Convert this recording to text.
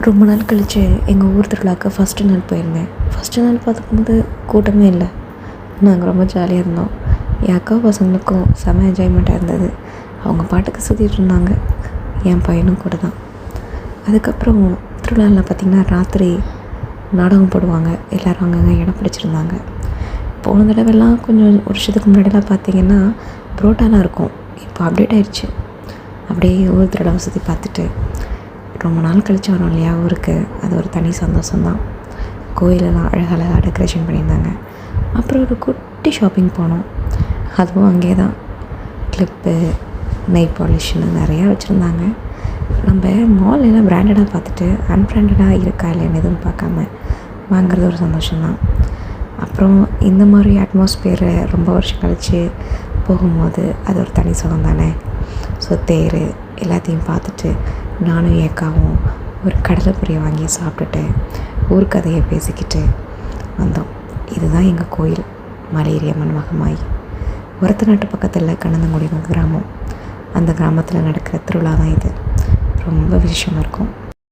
ரொம்ப நாள் கழித்து எங்கள் ஊர் திருவிழாவுக்கு ஃபஸ்ட்டு நாள் போயிருந்தேன். ஃபஸ்ட்டு நாள் பார்க்கும்போது கூட்டமே இல்லை. நாங்கள் ரொம்ப ஜாலியாக இருந்தோம். என் அக்கா பசங்களுக்கும் செம என்ஜாய்மெண்ட்டாக இருந்தது. அவங்க பாட்டுக்கு சுற்றிட்டு இருந்தாங்க. என் பையனும் கூட தான். அதுக்கப்புறம் திருவிழாவில் பார்த்திங்கன்னா ராத்திரி நாடகம் போடுவாங்க. எல்லோரும் அங்கங்கே இடம் பிடிச்சிருந்தாங்க. போன தடவைலாம் கொஞ்சம் ஒரு வருஷத்துக்கு முன்னாடிலாம் பார்த்திங்கன்னா புரோட்டாலாம் இருக்கும். இப்போ அப்டேட் ஆயிடுச்சு. அப்படியே ஊர் திருவிழாவை சுற்றி பார்த்துட்டு ரொம்ப நாள் கழித்து வரோம் இல்லையா ஊருக்கு, அது ஒரு தனி சந்தோஷம்தான். கோயிலெல்லாம் அழகழகாக டெக்கரேஷன் பண்ணியிருந்தாங்க. அப்புறம் ஒரு குட்டி ஷாப்பிங் போனோம். அதுவும் அங்கே தான் கிளிப்பு, நெய் பாலிஷ்னு நிறையா வச்சுருந்தாங்க. நம்ம மாலெல்லாம் பிராண்டடாக பார்த்துட்டு அன்பிராண்டடாக இருக்கா இல்லைன்னு எதுவும் பார்க்காம வாங்குறது ஒரு சந்தோஷம்தான். அப்புறம் இந்த மாதிரி அட்மாஸ்பியரை ரொம்ப வருஷம் கழித்து போகும்போது அது ஒரு தனி சுகம் தானே. ஸோ தேர் எல்லாத்தையும் பார்த்துட்டு நானும் என் அக்காவும் ஒரு கடலை பொரியை வாங்கி சாப்பிட்டுட்டு ஊர் கதையை பேசிக்கிட்டு வந்தோம். இதுதான் எங்கள் கோயில், மலையரியம்மன் மகமாயி. ஒரத்த நாட்டு பக்கத்தில் கண்ணந்தங்குடி கிராமம். அந்த கிராமத்தில் நடக்கிற திருவிழா தான் இது. ரொம்ப விசேஷமாக இருக்கும்.